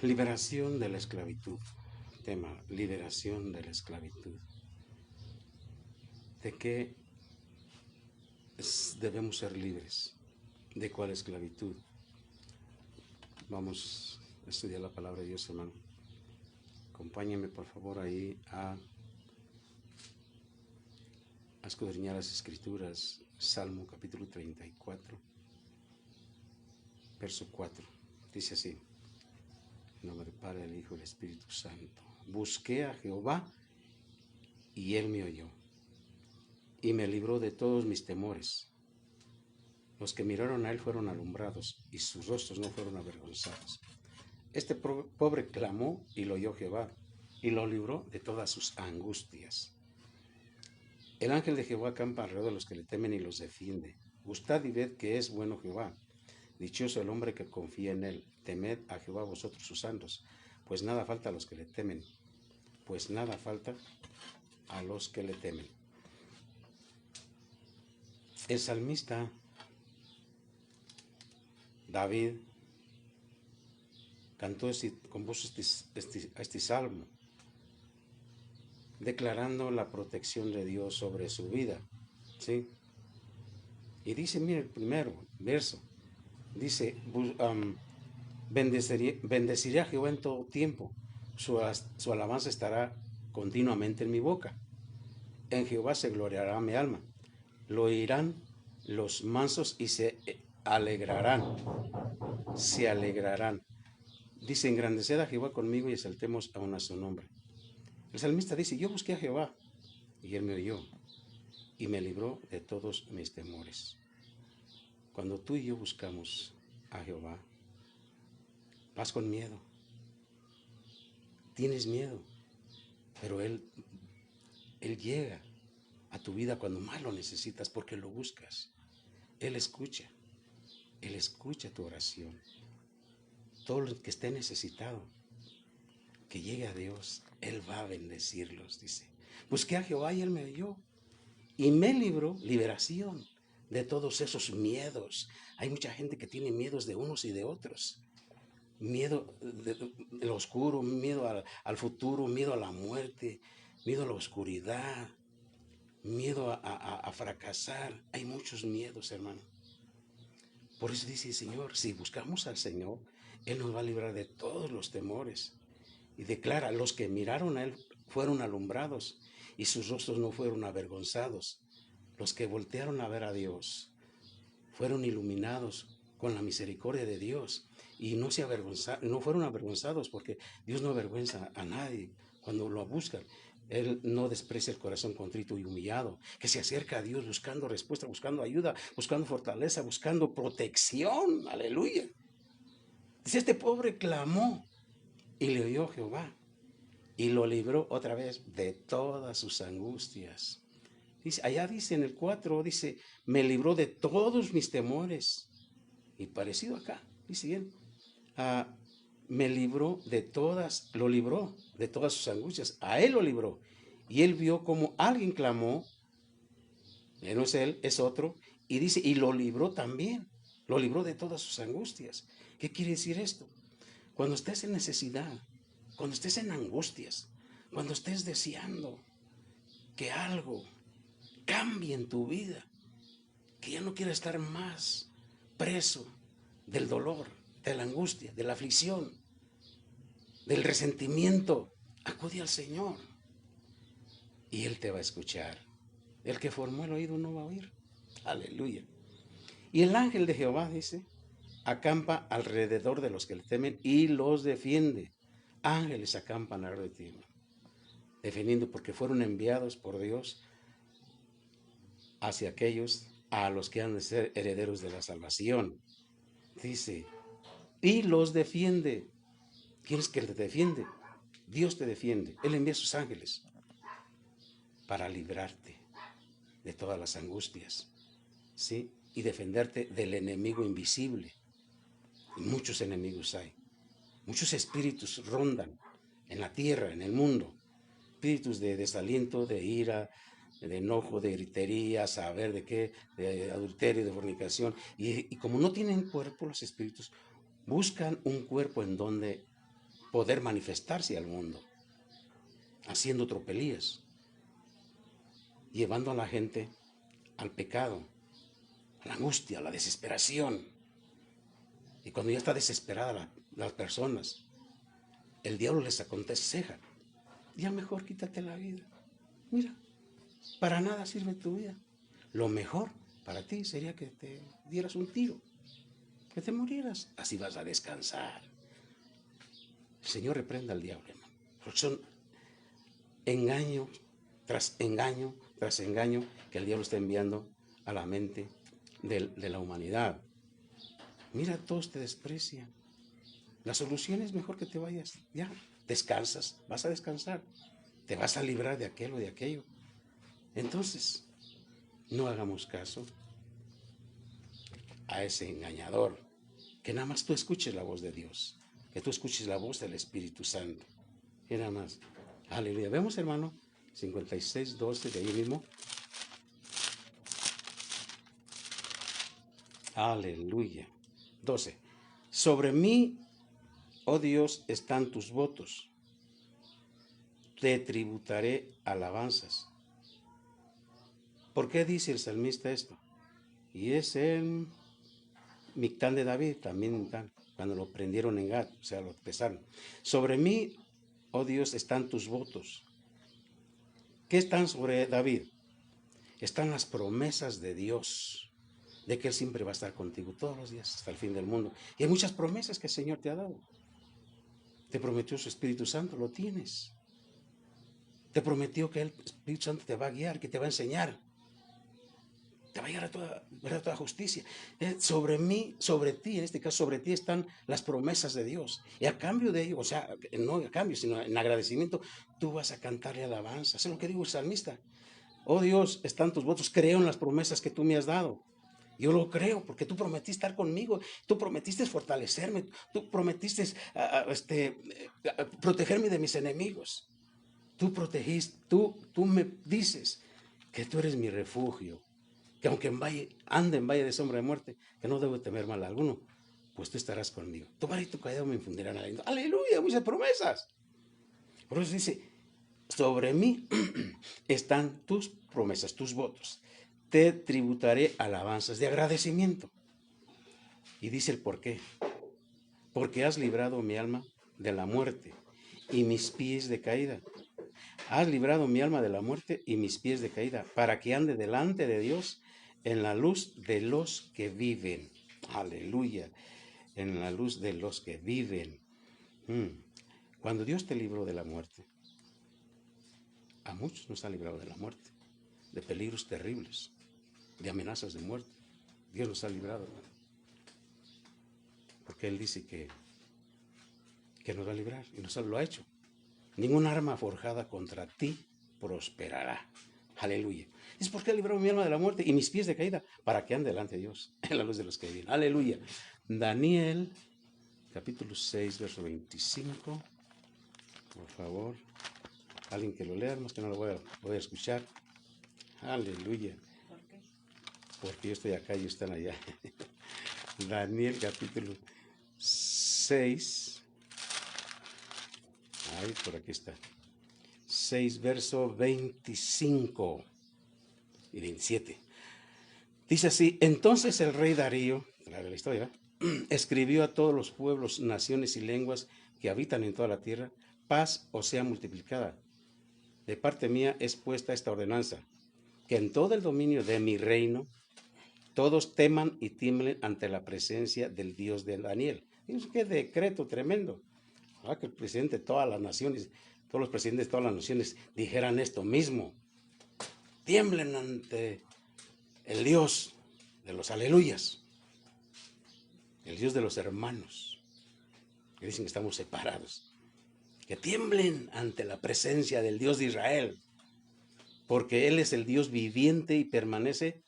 Liberación de la esclavitud. Tema, liberación de la esclavitud. ¿De qué debemos ser libres? ¿De cuál esclavitud? Vamos a estudiar la palabra de Dios, hermano. Acompáñenme por favor ahí a escudriñar las escrituras. Salmo capítulo 34, verso 4. Dice así: en nombre del Padre, del Hijo y del Espíritu Santo. Busqué a Jehová y él me oyó y me libró de todos mis temores. Los que miraron a él fueron alumbrados y sus rostros no fueron avergonzados. Este pobre clamó y lo oyó Jehová y lo libró de todas sus angustias. El ángel de Jehová acampa alrededor de los que le temen y los defiende. Gustad y ved que es bueno Jehová. Dichoso el hombre que confía en él. Temed a Jehová vosotros sus santos, pues nada falta a los que le temen. Pues nada falta a los que le temen. El salmista David compuso este salmo, declarando la protección de Dios sobre su vida, ¿sí? Y dice, mire el primer verso, dice, bendeciré a Jehová en todo tiempo, su alabanza estará continuamente en mi boca. En Jehová se gloriará mi alma, lo oirán los mansos y se alegrarán. Dice, engrandeced a Jehová conmigo y exaltemos aún a su nombre. El salmista dice, yo busqué a Jehová y él me oyó y me libró de todos mis temores. Cuando tú y yo buscamos a Jehová, vas con miedo, tienes miedo, pero Él llega a tu vida cuando más lo necesitas porque lo buscas. Él escucha tu oración. Todo el que esté necesitado, que llegue a Dios, Él va a bendecirlos, dice. Busqué a Jehová y Él me oyó y me libró, liberación de todos esos miedos. Hay mucha gente que tiene miedos de unos y de otros. Miedo de lo oscuro, miedo al futuro, miedo a la muerte, miedo a la oscuridad, miedo a fracasar. Hay muchos miedos, hermano. Por eso dice el Señor, si buscamos al Señor, Él nos va a librar de todos los temores. Y declara, los que miraron a Él fueron alumbrados y sus rostros no fueron avergonzados. Los que voltearon a ver a Dios fueron iluminados con la misericordia de Dios y no fueron avergonzados, porque Dios no avergüenza a nadie cuando lo buscan. Él no desprecia el corazón contrito y humillado, que se acerca a Dios buscando respuesta, buscando ayuda, buscando fortaleza, buscando protección. Aleluya. Dice, este pobre clamó y le oyó Jehová y lo libró otra vez de todas sus angustias. Dice, allá dice en el 4, dice, me libró de todos mis temores. Y parecido acá, dice bien, me libró lo libró de todas sus angustias. A él lo libró. Y él vio como alguien clamó, no es él, es otro, y dice, y lo libró también. Lo libró de todas sus angustias. ¿Qué quiere decir esto? Cuando estés en necesidad, cuando estés en angustias, cuando estés deseando que algo cambie en tu vida, que ya no quieras estar más preso del dolor, de la angustia, de la aflicción, del resentimiento, acude al Señor y Él te va a escuchar. El que formó el oído no va a oír. Aleluya. Y el ángel de Jehová, dice, acampa alrededor de los que le temen y los defiende. Ángeles acampan alrededor de ti, defendiendo, porque fueron enviados por Dios hacia aquellos a los que han de ser herederos de la salvación. Dice, y los defiende. ¿Quién es que te defiende? Dios te defiende. Él envía a sus ángeles para librarte de todas las angustias, ¿sí? Y defenderte del enemigo invisible. Y muchos enemigos hay. Muchos espíritus rondan en la tierra, en el mundo. Espíritus de desaliento, de ira, de enojo, de gritería, saber de qué, de adulterio, de fornicación. Y como no tienen cuerpo los espíritus, buscan un cuerpo en donde poder manifestarse al mundo, haciendo tropelías, llevando a la gente al pecado, a la angustia, a la desesperación. Y cuando ya está desesperada las personas, el diablo les aconseja, ya mejor quítate la vida. Mira, para nada sirve tu vida. Lo mejor para ti sería que te dieras un tiro, que te murieras. Así vas a descansar. El Señor reprenda al diablo, hermano. Porque son engaño tras engaño tras engaño que el diablo está enviando a la mente de la humanidad. Mira, todos te desprecian. La solución es mejor que te vayas. Ya, descansas, vas a descansar. Te vas a librar de aquello o de aquello. Entonces, no hagamos caso a ese engañador. Que nada más tú escuches la voz de Dios. Que tú escuches la voz del Espíritu Santo. Y nada más. Aleluya. Vemos, hermano, 56:12 de ahí mismo. Aleluya. 12. Sobre mí, oh Dios, están tus votos. Te tributaré alabanzas. ¿Por qué dice el salmista esto? Y es el Mictán de David, también cuando lo prendieron en Gat, o sea, lo pesaron. Sobre mí, oh Dios, están tus votos. ¿Qué están sobre David? Están las promesas de Dios, de que Él siempre va a estar contigo todos los días hasta el fin del mundo. Y hay muchas promesas que el Señor te ha dado. Te prometió su Espíritu Santo, lo tienes. Te prometió que el Espíritu Santo te va a guiar, que te va a enseñar. Te va a llegar a toda justicia. Sobre mí, sobre ti, en este caso sobre ti están las promesas de Dios. Y a cambio de ello, o sea, no a cambio, sino en agradecimiento, tú vas a cantarle alabanza. Es lo que digo el salmista. Oh Dios, están tus votos, creo en las promesas que tú me has dado. Yo lo creo porque tú prometiste estar conmigo, tú prometiste fortalecerme, tú prometiste protegerme de mis enemigos. Tú protegiste, tú me dices que tú eres mi refugio, que aunque ande en valle de sombra de muerte, que no debo temer mal alguno, pues tú estarás conmigo. Tu vara y tu callado me infundirán aliento. Aleluya, muchas promesas. Por eso dice, sobre mí están tus promesas, tus votos. Te tributaré alabanzas de agradecimiento. Y dice el por qué. Porque has librado mi alma de la muerte y mis pies de caída. Has librado mi alma de la muerte y mis pies de caída, para que ande delante de Dios en la luz de los que viven. Aleluya. En la luz de los que viven. Cuando Dios te libró de la muerte, a muchos nos ha librado de la muerte, de peligros terribles, de amenazas de muerte. Dios nos ha librado, hermano. Porque Él dice que nos va a librar y nos lo ha hecho. Ningún arma forjada contra ti prosperará. Aleluya. Es porque ha librado mi alma de la muerte y mis pies de caída para que ande delante de Dios en la luz de los que viven. Aleluya. Daniel, capítulo 6, verso 25. Por favor, alguien que lo lea, más que no lo voy a escuchar. Aleluya. ¿Por qué? Porque yo estoy acá y están allá. Daniel, capítulo 6. Ahí, por aquí está. 6, verso 25 y 27. Dice así: entonces el rey Darío, la historia, escribió a todos los pueblos, naciones y lenguas que habitan en toda la tierra: paz os sea multiplicada. De parte mía es puesta esta ordenanza, que en todo el dominio de mi reino todos teman y tiemblen ante la presencia del Dios de Daniel. Qué decreto tremendo. Que el presidente de todas las naciones, todos los presidentes de todas las naciones dijeran esto mismo. Tiemblen ante el Dios de los aleluyas, el Dios de los hermanos, que dicen que estamos separados. Que tiemblen ante la presencia del Dios de Israel, porque Él es el Dios viviente y permanece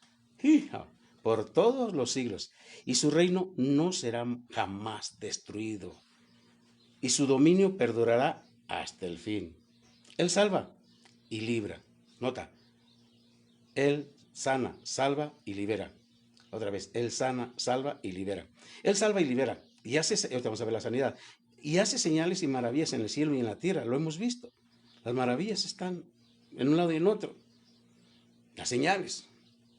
por todos los siglos, y su reino no será jamás destruido, y su dominio perdurará hasta el fin. Él salva y libra. Nota, Él sana, salva y libera. Otra vez, Él sana, salva y libera. Él salva y libera. Y hace, ahorita vamos a ver la sanidad. y hace señales y maravillas en el cielo y en la tierra. Lo hemos visto. Las maravillas están en un lado y en otro. Las señales.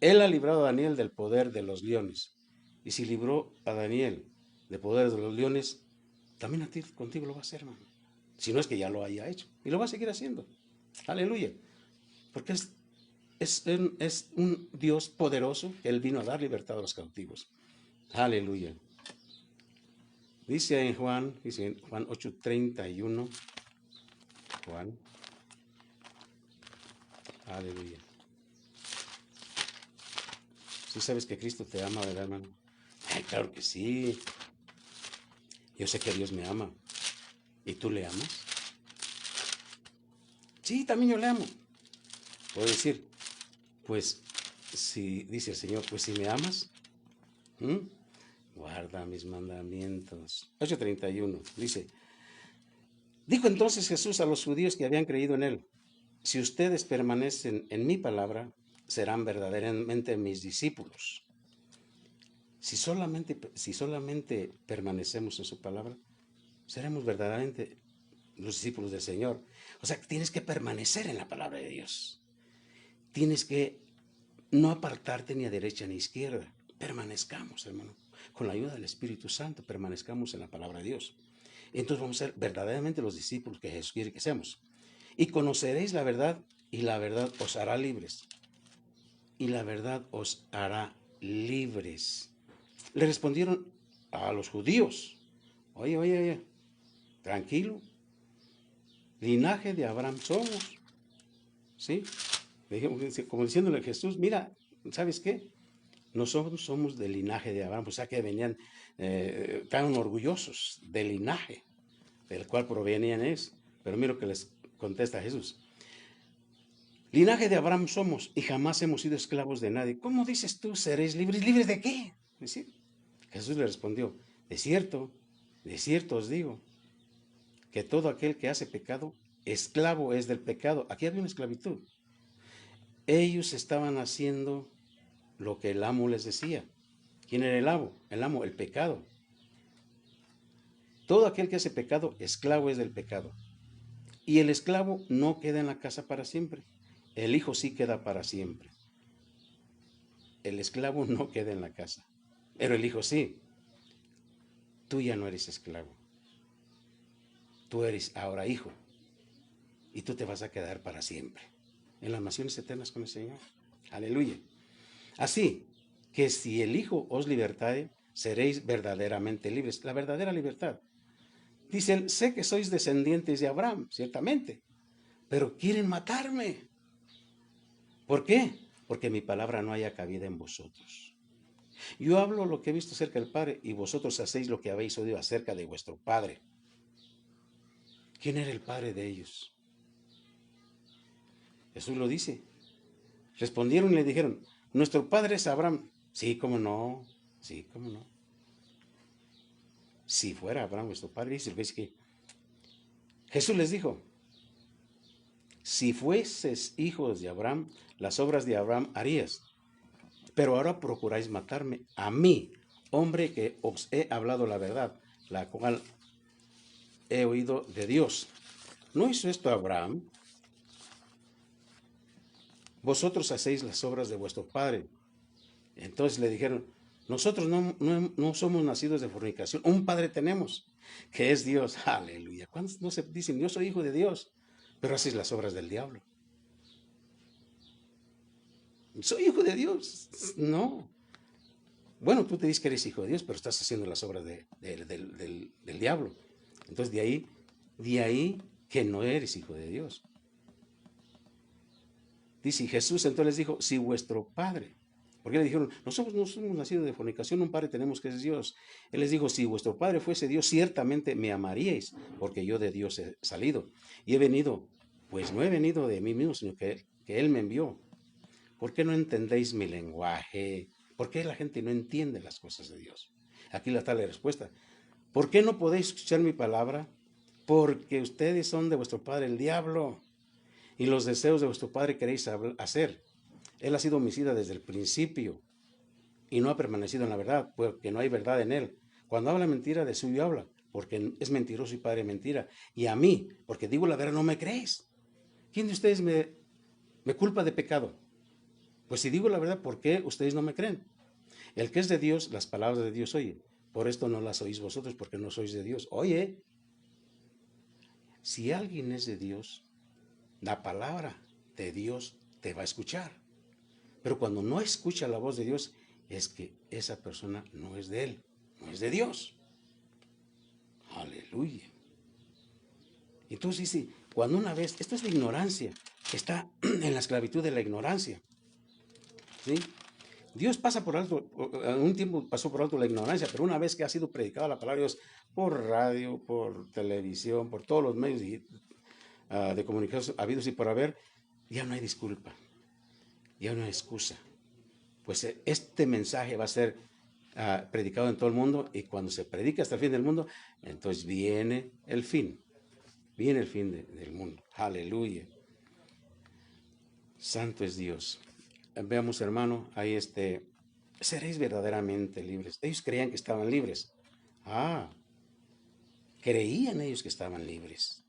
Él ha librado a Daniel del poder de los leones. Y si libró a Daniel del poder de los leones, también a ti, contigo lo va a hacer, hermano. Si no es que ya lo haya hecho. Y lo va a seguir haciendo. Aleluya. Porque es un Dios poderoso que Él vino a dar libertad a los cautivos. Aleluya. Dice en Juan 8:31. Juan. Aleluya. ¿Sí sabes que Cristo te ama, verdad, hermano? Ay, claro que sí. Yo sé que Dios me ama. ¿Y tú le amas? Sí, también yo le amo. Puedo decir, pues, si dice el Señor, pues si me amas, guarda mis mandamientos. 8:31 dice, dijo entonces Jesús a los judíos que habían creído en él, si ustedes permanecen en mi palabra, serán verdaderamente mis discípulos. Si solamente permanecemos en su palabra, seremos verdaderamente los discípulos del Señor. O sea, tienes que permanecer en la palabra de Dios. Tienes que no apartarte ni a derecha ni a izquierda. Permanezcamos, hermano. Con la ayuda del Espíritu Santo, permanezcamos en la palabra de Dios. Entonces vamos a ser verdaderamente los discípulos que Jesús quiere que seamos. Y conoceréis la verdad, y la verdad os hará libres. Y la verdad os hará libres. Le respondieron a los judíos, oye, tranquilo, linaje de Abraham somos, ¿sí? Como diciéndole a Jesús, mira, ¿sabes qué? Nosotros somos del linaje de Abraham, o sea que venían tan orgullosos del linaje del cual provenían ellos. Pero mira lo que les contesta Jesús. Linaje de Abraham somos y jamás hemos sido esclavos de nadie. ¿Cómo dices tú, seréis libres? ¿Libres de qué? ¿Sí? Jesús le respondió, de cierto os digo, que todo aquel que hace pecado, esclavo es del pecado. Aquí había una esclavitud. Ellos estaban haciendo lo que el amo les decía. ¿Quién era el amo? El amo, el pecado. Todo aquel que hace pecado, esclavo es del pecado. Y el esclavo no queda en la casa para siempre. El hijo sí queda para siempre. El esclavo no queda en la casa, pero el hijo sí. Tú ya no eres esclavo. Tú eres ahora hijo. Y tú te vas a quedar para siempre en las naciones eternas con el Señor. Aleluya. Así que si el Hijo os libertare, seréis verdaderamente libres. La verdadera libertad. Dice él, sé que sois descendientes de Abraham, ciertamente, pero quieren matarme. ¿Por qué? Porque mi palabra no haya cabida en vosotros. Yo hablo lo que he visto acerca del Padre y vosotros hacéis lo que habéis oído acerca de vuestro Padre. ¿Quién era el Padre de ellos? Jesús lo dice. Respondieron y le dijeron, nuestro Padre es Abraham. Sí, cómo no. Sí, cómo no. Si fuera Abraham vuestro Padre, dice que Jesús les dijo, si fueses hijos de Abraham, las obras de Abraham harías. Pero ahora procuráis matarme a mí, hombre que os he hablado la verdad, la cual he oído de Dios. ¿No hizo esto Abraham? Vosotros hacéis las obras de vuestro padre. Entonces le dijeron, nosotros no somos nacidos de fornicación, un padre tenemos, que es Dios. Aleluya. ¿Cuántos no se dicen, yo soy hijo de Dios, pero haces las obras del diablo? Soy hijo de Dios. No. Bueno, tú te dices que eres hijo de Dios, pero estás haciendo las obras del diablo. Entonces de ahí que no eres hijo de Dios. Dice Jesús, entonces les dijo, si vuestro Padre, porque le dijeron, nosotros no somos nacidos de fornicación, un Padre tenemos que es Dios. Él les dijo, si vuestro Padre fuese Dios, ciertamente me amaríais, porque yo de Dios he salido. Y he venido, pues no he venido de mí mismo, sino que Él me envió. ¿Por qué no entendéis mi lenguaje? ¿Por qué la gente no entiende las cosas de Dios? Aquí está la respuesta. ¿Por qué no podéis escuchar mi palabra? Porque ustedes son de vuestro padre el diablo, y los deseos de vuestro padre queréis hacer. Él ha sido homicida desde el principio y no ha permanecido en la verdad, porque no hay verdad en él. Cuando habla mentira, de suyo habla, porque es mentiroso y padre de mentira. Y a mí, porque digo la verdad, no me crees. ¿Quién de ustedes me culpa de pecado? Pues si digo la verdad, ¿por qué ustedes no me creen? El que es de Dios, las palabras de Dios oye. Por esto no las oís vosotros, porque no sois de Dios. Oye, si alguien es de Dios, la palabra de Dios te va a escuchar. Pero cuando no escucha la voz de Dios, es que esa persona no es de Él, no es de Dios. Aleluya. Entonces dice, cuando una vez, esto es la ignorancia, está en la esclavitud de la ignorancia. ¿Sí? Dios pasa por alto, en un tiempo pasó por alto la ignorancia, pero una vez que ha sido predicada la palabra de Dios por radio, por televisión, por todos los medios de comunicación habidos y por haber, ya no hay disculpa, ya no hay excusa. Pues este mensaje va a ser predicado en todo el mundo, y cuando se predica hasta el fin del mundo, entonces viene el fin del mundo. Aleluya. Santo es Dios. Veamos, hermano, ahí seréis verdaderamente libres. Ellos creían que estaban libres. Creían ellos que estaban libres,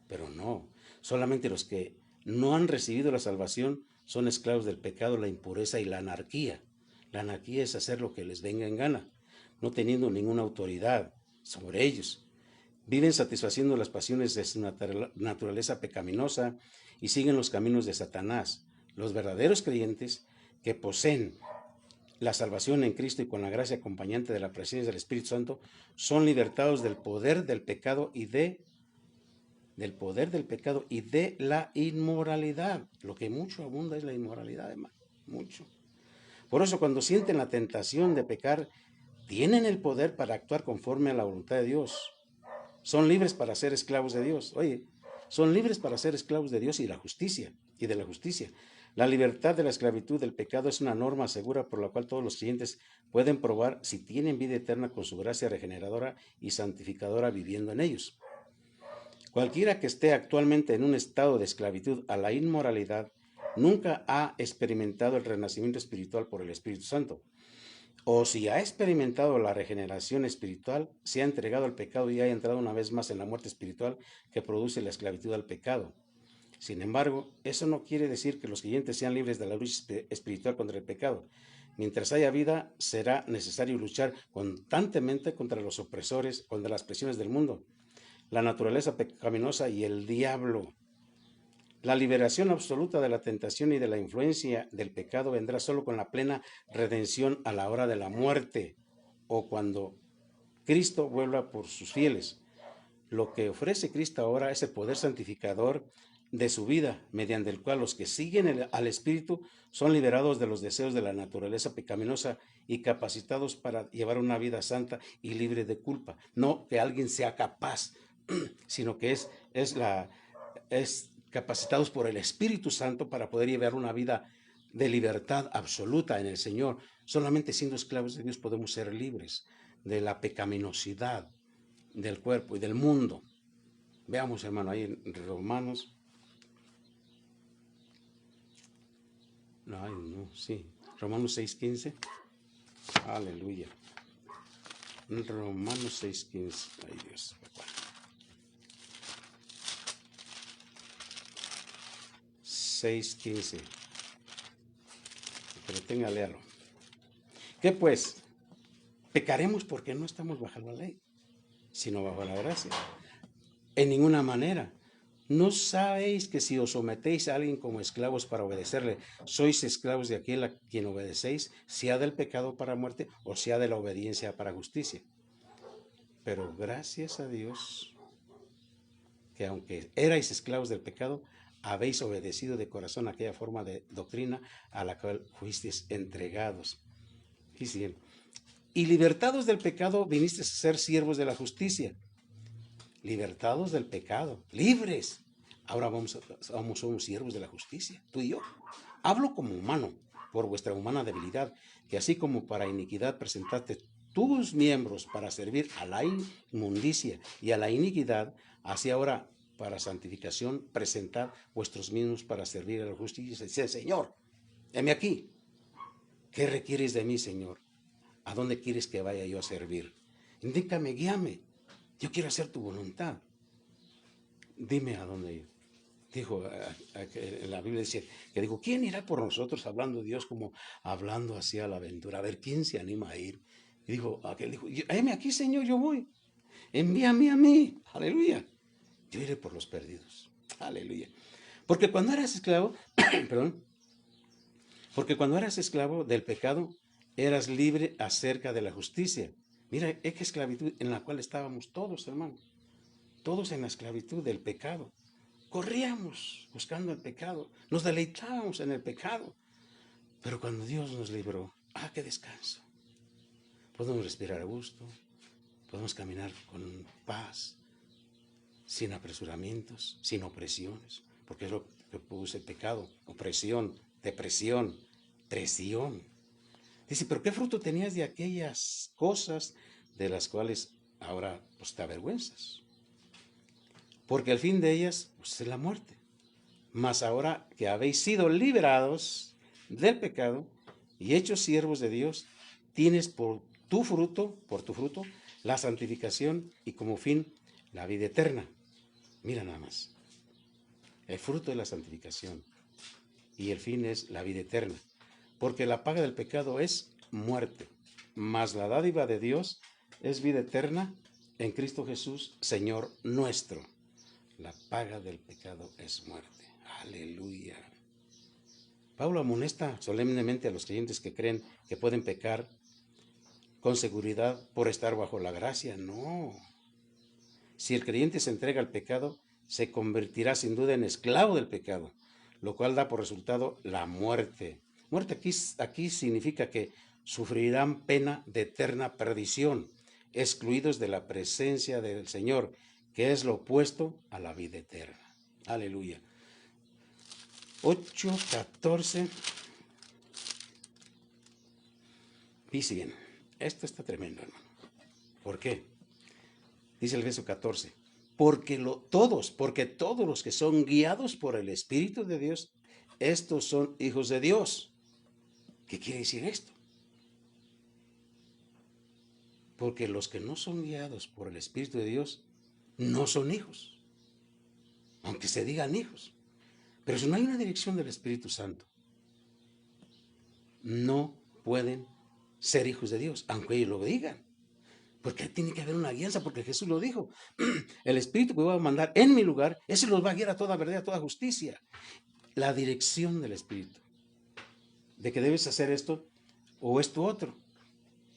pero no. Solamente los que no han recibido la salvación son esclavos del pecado, la impureza y la anarquía. La anarquía es hacer lo que les venga en gana, no teniendo ninguna autoridad sobre ellos. Viven satisfaciendo las pasiones de su naturaleza pecaminosa y siguen los caminos de Satanás. Los verdaderos creyentes que poseen la salvación en Cristo y con la gracia acompañante de la presencia del Espíritu Santo son libertados del poder del pecado y de la inmoralidad. Lo que mucho abunda es la inmoralidad, hermano, mucho. Por eso, cuando sienten la tentación de pecar, tienen el poder para actuar conforme a la voluntad de Dios. Son libres para ser esclavos de Dios. Oye, son libres para ser esclavos de Dios y de la justicia. La libertad de la esclavitud del pecado es una norma segura por la cual todos los creyentes pueden probar si tienen vida eterna con su gracia regeneradora y santificadora viviendo en ellos. Cualquiera que esté actualmente en un estado de esclavitud a la inmoralidad nunca ha experimentado el renacimiento espiritual por el Espíritu Santo. O si ha experimentado la regeneración espiritual, se ha entregado al pecado y ha entrado una vez más en la muerte espiritual que produce la esclavitud al pecado. Sin embargo, eso no quiere decir que los creyentes sean libres de la lucha espiritual contra el pecado. Mientras haya vida, será necesario luchar constantemente contra los opresores, contra las presiones del mundo, la naturaleza pecaminosa y el diablo. La liberación absoluta de la tentación y de la influencia del pecado vendrá solo con la plena redención a la hora de la muerte o cuando Cristo vuelva por sus fieles. Lo que ofrece Cristo ahora es el poder santificador de su vida, mediante el cual los que siguen al Espíritu son liberados de los deseos de la naturaleza pecaminosa y capacitados para llevar una vida santa y libre de culpa. No que alguien sea capaz, sino que es capacitados por el Espíritu Santo para poder llevar una vida de libertad absoluta en el Señor. Solamente siendo esclavos de Dios podemos ser libres de la pecaminosidad del cuerpo y del mundo. Veamos, hermano, ahí en Romanos. Romanos 6:15. Aleluya. Romanos 6:15. Ay, Dios, papá. 6:15. Pero tenga, léalo. ¿Qué pues? Pecaremos porque no estamos bajo la ley, sino bajo la gracia. En ninguna manera. ¿No sabéis que si os sometéis a alguien como esclavos para obedecerle, sois esclavos de aquel a quien obedecéis, sea del pecado para muerte o sea de la obediencia para justicia? Pero gracias a Dios que aunque erais esclavos del pecado, habéis obedecido de corazón aquella forma de doctrina a la cual fuisteis entregados. Y libertados del pecado, vinisteis a ser siervos de la justicia. Libertados del pecado, libres. Ahora somos siervos de la justicia, tú y yo. Hablo como humano, por vuestra humana debilidad, que así como para iniquidad presentaste tus miembros para servir a la inmundicia y a la iniquidad, así ahora para santificación presentad vuestros mismos para servir a la justicia. Dice, Señor, heme aquí. ¿Qué requieres de mí, Señor? ¿A dónde quieres que vaya yo a servir? Indícame, guíame. Yo quiero hacer tu voluntad. Dime a dónde ir. Dijo, en la Biblia dice que dijo, ¿quién irá por nosotros hablando Dios como hablando hacia la aventura? A ver, ¿quién se anima a ir? Y dijo, aquel dijo, heme aquí, Señor, yo voy. Envíame a mí. Aleluya. Yo iré por los perdidos. Aleluya. Porque cuando eras esclavo, perdón, porque cuando eras esclavo del pecado, eras libre acerca de la justicia. Mira, es que esclavitud en la cual estábamos todos, hermano. Todos en la esclavitud del pecado. Corríamos buscando el pecado. Nos deleitábamos en el pecado. Pero cuando Dios nos libró, qué descanso. Podemos respirar a gusto. Podemos caminar con paz, sin apresuramientos, sin opresiones. Porque es lo que produce el pecado. Opresión, depresión, presión. Dice, pero ¿qué fruto tenías de aquellas cosas de las cuales ahora pues, te avergüenzas? Porque el fin de ellas pues, es la muerte. Mas ahora que habéis sido liberados del pecado y hechos siervos de Dios, tienes por tu fruto, la santificación y como fin la vida eterna. Mira nada más. El fruto es la santificación y el fin es la vida eterna. Porque la paga del pecado es muerte, mas la dádiva de Dios es vida eterna en Cristo Jesús, Señor nuestro. La paga del pecado es muerte. Aleluya. Pablo amonesta solemnemente a los creyentes que creen que pueden pecar con seguridad por estar bajo la gracia. No. Si el creyente se entrega al pecado, se convertirá sin duda en esclavo del pecado, lo cual da por resultado la muerte. Muerte aquí significa que sufrirán pena de eterna perdición, excluidos de la presencia del Señor, que es lo opuesto a la vida eterna. Aleluya. 8:14. Dice bien, esto está tremendo, hermano. ¿Por qué? Dice el verso 14. Porque todos los que son guiados por el Espíritu de Dios, estos son hijos de Dios. ¿Qué quiere decir esto? Porque los que no son guiados por el Espíritu de Dios no son hijos, aunque se digan hijos. Pero si no hay una dirección del Espíritu Santo, no pueden ser hijos de Dios, aunque ellos lo digan. Porque tiene que haber una guianza, porque Jesús lo dijo. El Espíritu que voy a mandar en mi lugar, ese los va a guiar a toda verdad, a toda justicia. La dirección del Espíritu. De que debes hacer esto o esto otro.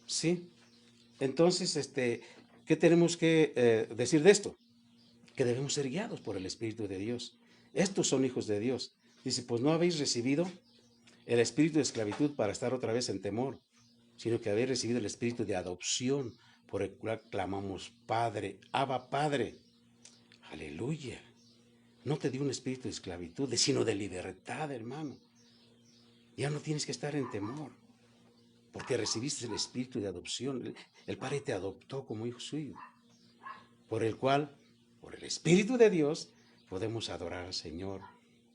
¿Sí? Entonces, ¿qué tenemos que decir de esto? Que debemos ser guiados por el Espíritu de Dios. Estos son hijos de Dios. Dice, pues no habéis recibido el espíritu de esclavitud para estar otra vez en temor, sino que habéis recibido el espíritu de adopción, por el cual clamamos, Padre, Abba, Padre. Aleluya. No te dio un espíritu de esclavitud, sino de libertad, hermano. Ya no tienes que estar en temor, porque recibiste el espíritu de adopción. El Padre te adoptó como hijo suyo, por el cual, por el Espíritu de Dios, podemos adorar al Señor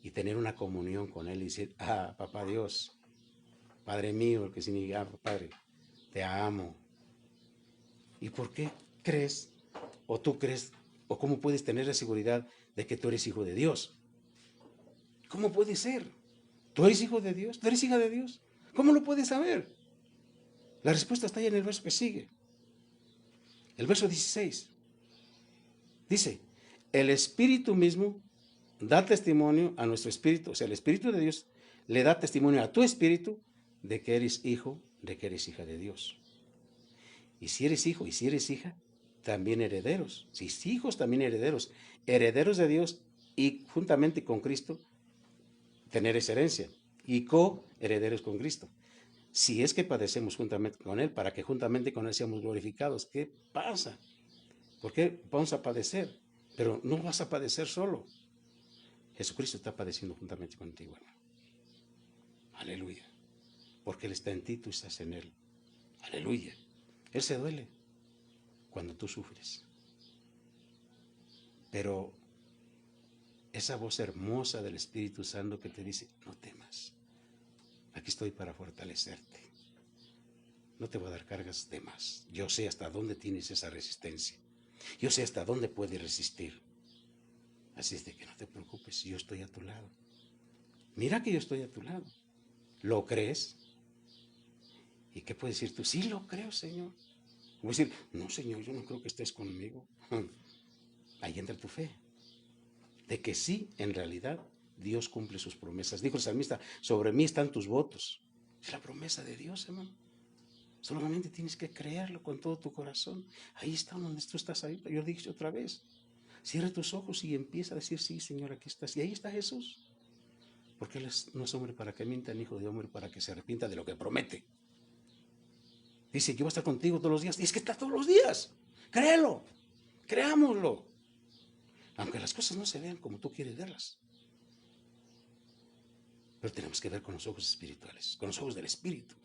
y tener una comunión con Él y decir, Papá Dios, Padre mío, el que significa, Padre, te amo. ¿Y por qué crees, o tú crees, o cómo puedes tener la seguridad de que tú eres hijo de Dios? ¿Cómo puede ser? ¿Tú eres hijo de Dios? ¿Tú eres hija de Dios? ¿Cómo lo puedes saber? La respuesta está ahí en el verso que sigue. El verso 16. Dice, el Espíritu mismo da testimonio a nuestro espíritu, o sea, el Espíritu de Dios le da testimonio a tu espíritu de que eres hijo, de que eres hija de Dios. Y si eres hijo y si eres hija, también herederos. Si hijos, también herederos. Herederos de Dios y juntamente con Cristo tener esa herencia. Y coherederos con Cristo. Si es que padecemos juntamente con Él, para que juntamente con Él seamos glorificados. ¿Qué pasa? ¿Por qué vamos a padecer? Pero no vas a padecer solo. Jesucristo está padeciendo juntamente contigo, hermano. Aleluya. Porque Él está en ti, tú estás en Él. Aleluya. Él se duele cuando tú sufres. Pero esa voz hermosa del Espíritu Santo que te dice, no temas. Aquí estoy para fortalecerte. No te voy a dar cargas de más. Yo sé hasta dónde tienes esa resistencia. Yo sé hasta dónde puede resistir. Así es de que no te preocupes, yo estoy a tu lado. Mira que yo estoy a tu lado. ¿Lo crees? ¿Y qué puedes decir tú? Sí, lo creo, Señor. Voy a decir, no, Señor, yo no creo que estés conmigo. Ahí entra tu fe. De que sí, en realidad, Dios cumple sus promesas. Dijo el salmista, sobre mí están tus votos. Es la promesa de Dios, hermano. Solamente tienes que creerlo con todo tu corazón. Ahí está donde tú estás ahí. Yo dije otra vez. Cierra tus ojos y empieza a decir, sí, Señor, aquí estás. Y ahí está Jesús. Porque Él no es hombre para que mienta, ni hijo de hombre para que se arrepienta de lo que promete. Dice, yo voy a estar contigo todos los días. Y es que está todos los días. Créelo. Creámoslo. Aunque las cosas no se vean como tú quieres verlas. Pero tenemos que ver con los ojos espirituales, con los ojos del Espíritu.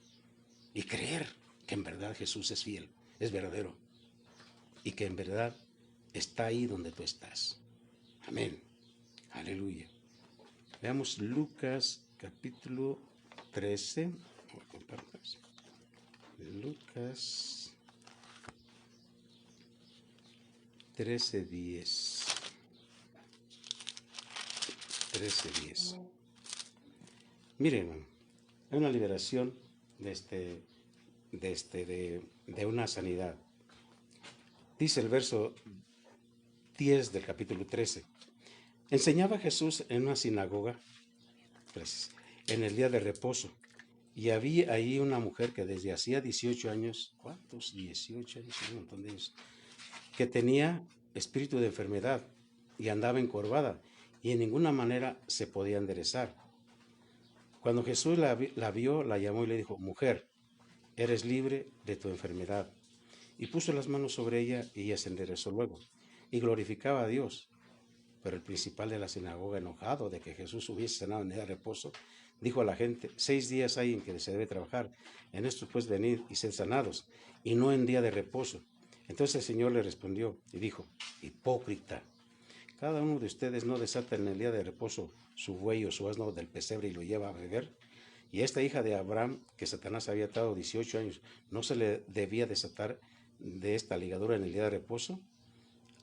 Y creer que en verdad Jesús es fiel, es verdadero. Y que en verdad está ahí donde tú estás. Amén. Aleluya. Veamos Lucas capítulo 13. Voy a compartir. Lucas 13:10. 13:10. Miren, hay una liberación de una sanidad. Dice el verso 10 del capítulo 13. Enseñaba Jesús en una sinagoga en el día de reposo. Y había ahí una mujer que desde hacía 18 años, ¿cuántos? 18 años, un montón de años, que tenía espíritu de enfermedad y andaba encorvada y en ninguna manera se podía enderezar. Cuando Jesús la vio, la llamó y le dijo, mujer, eres libre de tu enfermedad. Y puso las manos sobre ella y ella se enderezó luego y glorificaba a Dios. Pero el principal de la sinagoga, enojado de que Jesús hubiese sanado en día de reposo, dijo a la gente, 6 días hay en que se debe trabajar, en estos pues venid y sed sanados, y no en día de reposo. Entonces el Señor le respondió y dijo, hipócrita, cada uno de ustedes no desata en el día de reposo su buey o su asno del pesebre y lo lleva a beber. Y esta hija de Abraham, que Satanás había atado 18 años, ¿no se le debía desatar de esta ligadura en el día de reposo?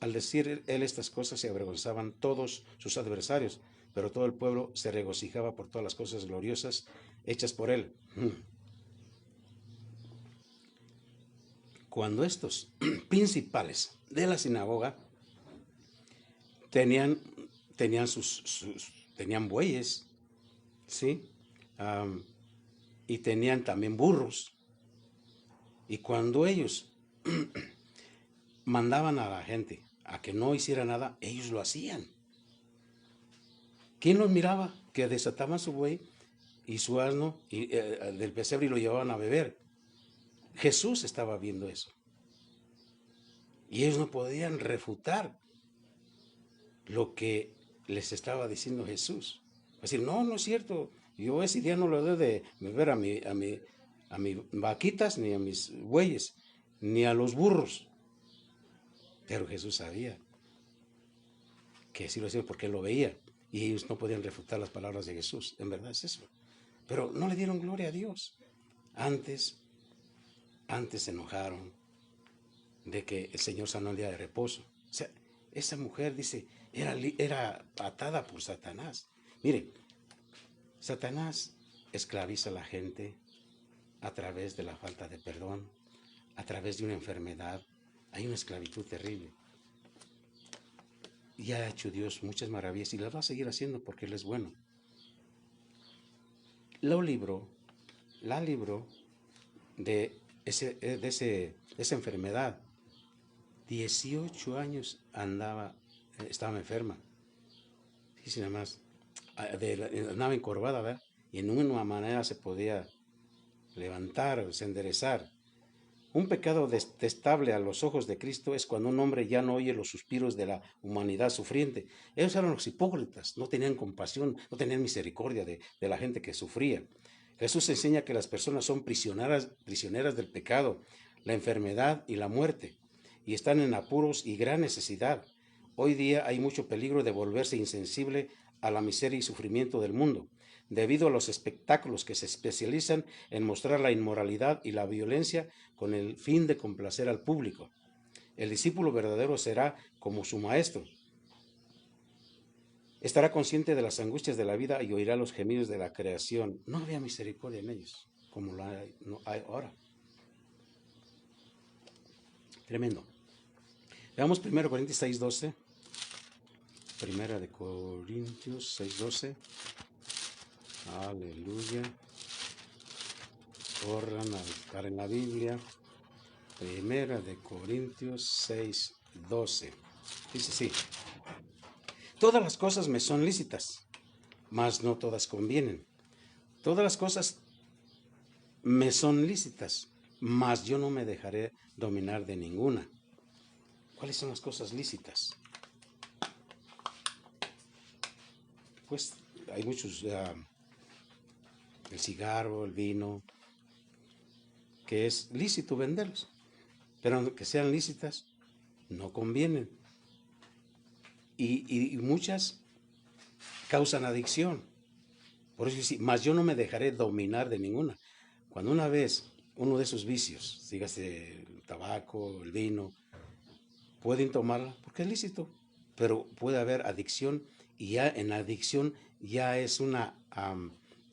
Al decir él estas cosas se avergonzaban todos sus adversarios, pero todo el pueblo se regocijaba por todas las cosas gloriosas hechas por él. Cuando estos principales de la sinagoga tenían bueyes, ¿sí? Y tenían también burros. Y cuando ellos mandaban a la gente a que no hiciera nada, ellos lo hacían. ¿Quién los miraba? Que desataban su buey y su asno del pesebre y lo llevaban a beber. Jesús estaba viendo eso. Y ellos no podían refutar lo que les estaba diciendo Jesús. Decir, no, no es cierto. Yo ese día no lo doy de beber a mis vaquitas, ni a mis bueyes, ni a los burros. Pero Jesús sabía que sí lo hacía porque él lo veía. Y ellos no podían refutar las palabras de Jesús. En verdad es eso. Pero no le dieron gloria a Dios. Antes se enojaron de que el Señor sanó el día de reposo. O sea, esa mujer, dice, era atada por Satanás. Mire, Satanás esclaviza a la gente a través de la falta de perdón, a través de una enfermedad. Hay una esclavitud terrible. Y ha hecho Dios muchas maravillas y las va a seguir haciendo porque Él es bueno. La libró de esa enfermedad. 18 años estaba enferma. Sí, nada más. Andaba encorvada, ¿verdad? Y en ninguna manera se podía levantar o enderezar. Un pecado detestable a los ojos de Cristo es cuando un hombre ya no oye los suspiros de la humanidad sufriente. Ellos eran los hipócritas, no tenían compasión, no tenían misericordia de la gente que sufría. Jesús enseña que las personas son prisioneras del pecado, la enfermedad y la muerte, y están en apuros y gran necesidad. Hoy día hay mucho peligro de volverse insensible a la miseria y sufrimiento del mundo, debido a los espectáculos que se especializan en mostrar la inmoralidad y la violencia con el fin de complacer al público. El discípulo verdadero será como su maestro. Estará consciente de las angustias de la vida y oirá los gemidos de la creación. No había misericordia en ellos, como lo hay, no hay ahora. Tremendo. Veamos 1 Corintios 6:12. Primera de Corintios 6:12. Aleluya. Corran a buscar en la Biblia. Primera de Corintios 6:12. Dice así. Todas las cosas me son lícitas, mas no todas convienen. Todas las cosas me son lícitas, mas yo no me dejaré dominar de ninguna. ¿Cuáles son las cosas lícitas? Pues hay muchos, el cigarro, el vino, que es lícito venderlos, pero aunque sean lícitas, no convienen. Y muchas causan adicción. Por eso dice, mas yo no me dejaré dominar de ninguna. Cuando una vez uno de esos vicios, dígase el tabaco, el vino, pueden tomarla porque es lícito, pero puede haber adicción y ya en la adicción ya es un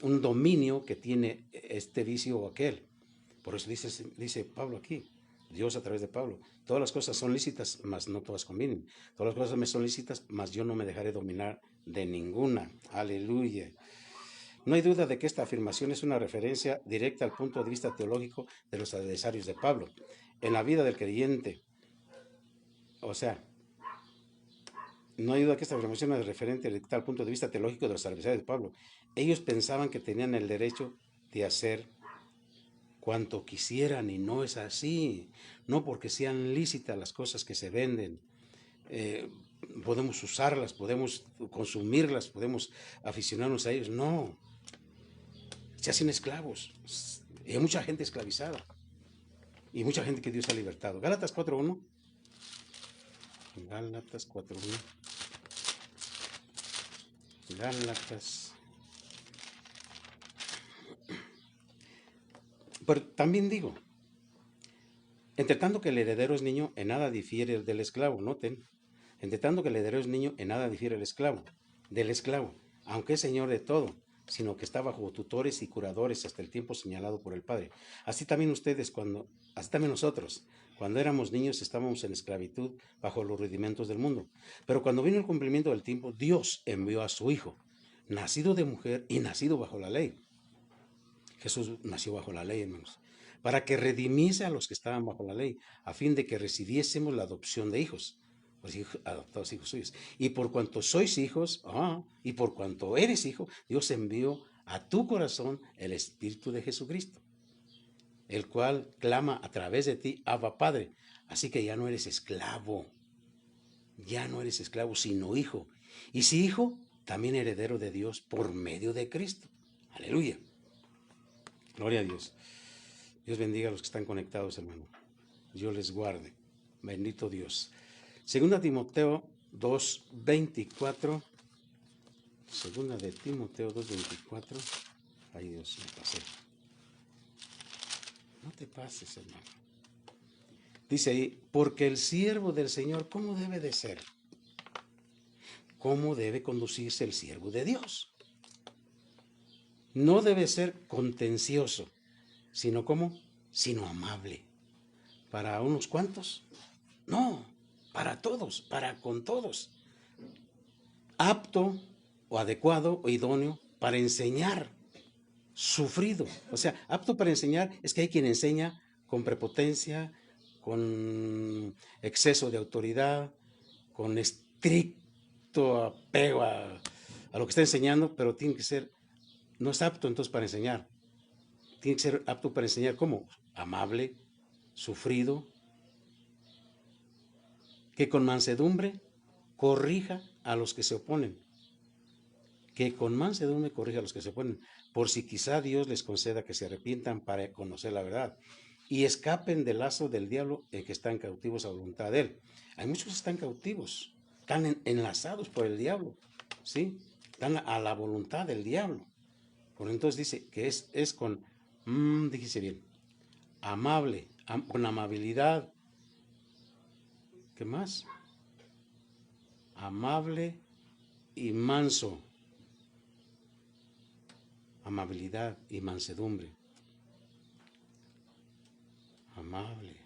dominio que tiene este vicio o aquel. Por eso dice Pablo aquí, Dios a través de Pablo, todas las cosas son lícitas, mas no todas convienen. Todas las cosas me son lícitas, mas yo no me dejaré dominar de ninguna. Aleluya. No hay duda de que esta afirmación es una referencia directa al punto de vista teológico de los adversarios de Pablo. En la vida del creyente, o sea, no hay duda que esta afirmación es referente directa al punto de vista teológico de los adversarios de Pablo. Ellos pensaban que tenían el derecho de hacer cuanto quisieran y no es así. No porque sean lícitas las cosas que se venden. Podemos usarlas, podemos consumirlas, podemos aficionarnos a ellos. No. Se hacen esclavos. Y hay mucha gente esclavizada. Y mucha gente que Dios ha libertado. Gálatas 4:1. Gálatas 4:1. Gálatas. Pero también digo, entre tanto que el heredero es niño, en nada difiere del esclavo. Noten. Entre tanto que el heredero es niño, en nada difiere del esclavo, aunque es señor de todo, sino que está bajo tutores y curadores hasta el tiempo señalado por el Padre. Así también nosotros, cuando éramos niños, estábamos en esclavitud bajo los rudimentos del mundo. Pero cuando vino el cumplimiento del tiempo, Dios envió a su Hijo, nacido de mujer y nacido bajo la ley. Jesús nació bajo la ley, hermanos, para que redimiese a los que estaban bajo la ley, a fin de que recibiésemos la adopción de hijos. Adoptados hijos suyos. Y por cuanto sois hijos, y por cuanto eres hijo, Dios envió a tu corazón el Espíritu de Jesucristo, el cual clama a través de ti, Abba Padre. Así que ya no eres esclavo, sino hijo. Y si hijo, también heredero de Dios por medio de Cristo. Aleluya. Gloria a Dios. Dios bendiga a los que están conectados, hermano. Dios les guarde. Bendito Dios. Segunda Timoteo 2:24. Segunda de Timoteo 2:24. Ay, Dios, me pasé. No te pases, hermano. Dice ahí, porque el siervo del Señor, ¿cómo debe de ser? ¿Cómo debe conducirse el siervo de Dios? No debe ser contencioso, sino ¿cómo? Sino amable. ¿Para unos cuantos? No, para todos, para con todos. Apto o adecuado o idóneo para enseñar, sufrido. O sea, apto para enseñar es que hay quien enseña con prepotencia, con exceso de autoridad, con estricto apego a lo que está enseñando, pero tiene que ser, no es apto entonces para enseñar. Tiene que ser apto para enseñar ¿cómo? Amable, sufrido, que con mansedumbre corrija a los que se oponen. Que con mansedumbre corrija a los que se oponen, por si quizá Dios les conceda que se arrepientan para conocer la verdad y escapen del lazo del diablo en que están cautivos a voluntad de él. Hay muchos que están cautivos, están enlazados por el diablo, ¿sí? Están a la voluntad del diablo. Por entonces dice que es con, dígese bien, amable, con amabilidad, ¿Qué más? Amable y manso. Amabilidad y mansedumbre. Amable,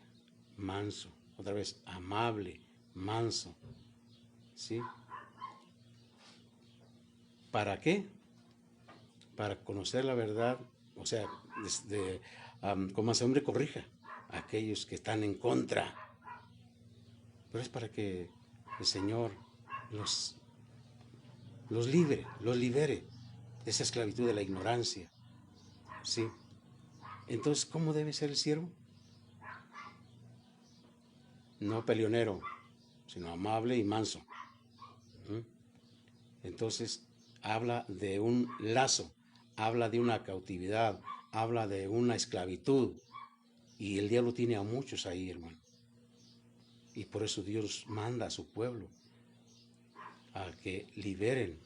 manso. Otra vez, amable, manso. ¿Sí? ¿Para qué? Para conocer la verdad, o sea, como mansedumbre corrija a aquellos que están en contra. Pero es para que el Señor los, los libere de esa esclavitud de la ignorancia. ¿Sí? Entonces, ¿cómo debe ser el siervo? No peleonero, sino amable y manso. ¿Mm? Entonces, habla de un lazo, habla de una cautividad, habla de una esclavitud. Y el diablo tiene a muchos ahí, hermano. Y por eso Dios manda a su pueblo a que liberen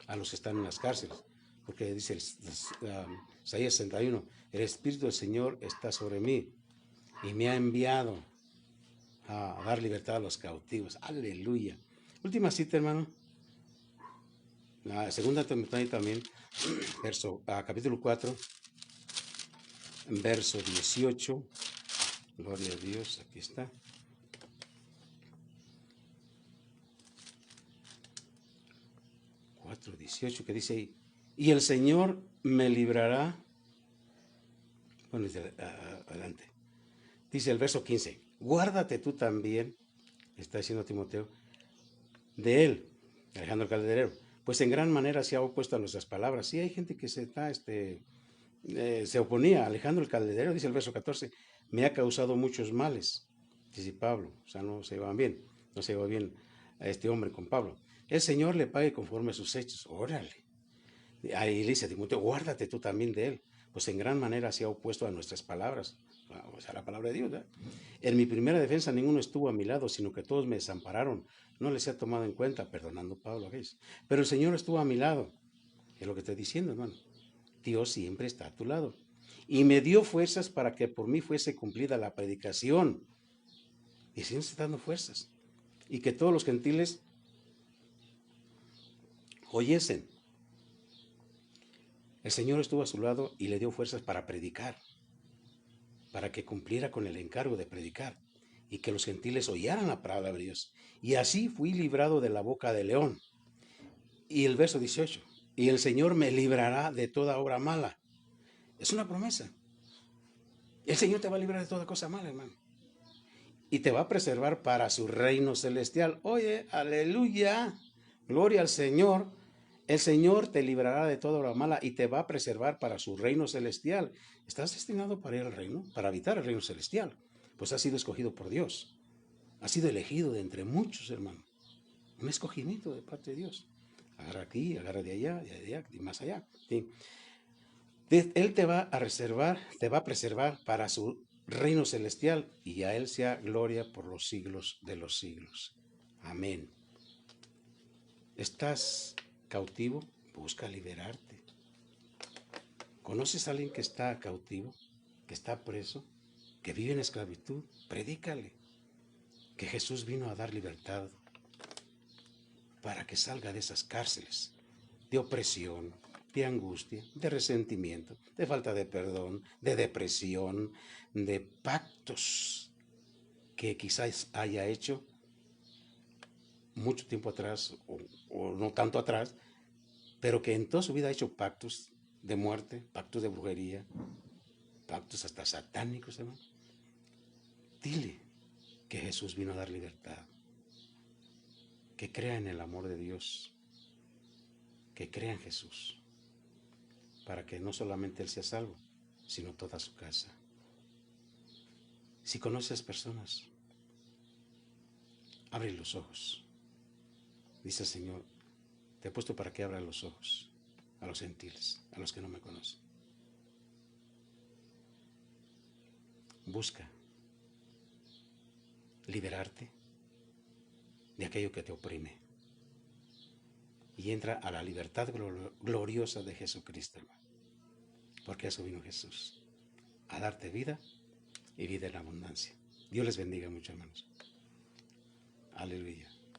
a los que están en las cárceles. Porque dice Isaías 61, el Espíritu del Señor está sobre mí y me ha enviado a dar libertad a los cautivos. Aleluya. Última cita, hermano. La segunda también, capítulo 4, verso 18. Gloria a Dios, aquí está. 4:18, que dice ahí, y el Señor me librará. Bueno, adelante. Dice el verso 15, guárdate tú también, está diciendo Timoteo, de él, Alejandro el Calderero, pues en gran manera se ha opuesto a nuestras palabras. Sí, hay gente que se oponía. Alejandro el Calderero, dice el verso 14, me ha causado muchos males, dice Pablo. O sea, no se llevaban bien, no se llevó bien a este hombre con Pablo. El Señor le pague conforme a sus hechos. Órale. Ahí le dice a Timoteo, guárdate tú también de él, pues en gran manera se ha opuesto a nuestras palabras, o sea, la palabra de Dios, ¿verdad? En mi primera defensa ninguno estuvo a mi lado, sino que todos me desampararon. No les he tomado en cuenta, perdonando Pablo, ¿ves? Pero el Señor estuvo a mi lado. Es lo que estoy diciendo, hermano. Dios siempre está a tu lado. Y me dio fuerzas para que por mí fuese cumplida la predicación. Y el Señor está dando fuerzas. Y que todos los gentiles oyesen. El Señor estuvo a su lado y le dio fuerzas para predicar, para que cumpliera con el encargo de predicar y que los gentiles oyeran la palabra de Dios. Y así fui librado de la boca del león. Y el verso 18, y el Señor me librará de toda obra mala. Es una promesa. El Señor te va a librar de toda cosa mala, hermano. Y te va a preservar para su reino celestial. Oye, aleluya, gloria al Señor. El Señor te librará de toda obra mala y te va a preservar para su reino celestial. ¿Estás destinado para ir al reino? Para habitar el reino celestial. Pues has sido escogido por Dios. Has sido elegido de entre muchos, hermano. Un escogimiento de parte de Dios. Agarra aquí, agarra de allá y más allá. ¿Sí? Él te va a reservar, te va a preservar para su reino celestial y a Él sea gloria por los siglos de los siglos. Amén. ¿Estás cautivo? Busca liberarte. ¿Conoces a alguien que está cautivo, que está preso, que vive en esclavitud? Predícale que Jesús vino a dar libertad para que salga de esas cárceles de opresión, de angustia, de resentimiento, de falta de perdón, de depresión, de pactos que quizás haya hecho mucho tiempo atrás o no tanto atrás, pero que en toda su vida ha hecho pactos de muerte, pactos de brujería, pactos hasta satánicos, hermano. Dile que Jesús vino a dar libertad, que crea en el amor de Dios, que crea en Jesús, para que no solamente él sea salvo, sino toda su casa. Si conoces personas, abre los ojos. Dice el Señor, te he puesto para que abra los ojos a los gentiles, a los que no me conocen. Busca liberarte de aquello que te oprime y entra a la libertad gloriosa de Jesucristo, hermano. Porque a eso vino Jesús, a darte vida y vida en abundancia. Dios les bendiga mucho, hermanos. Aleluya.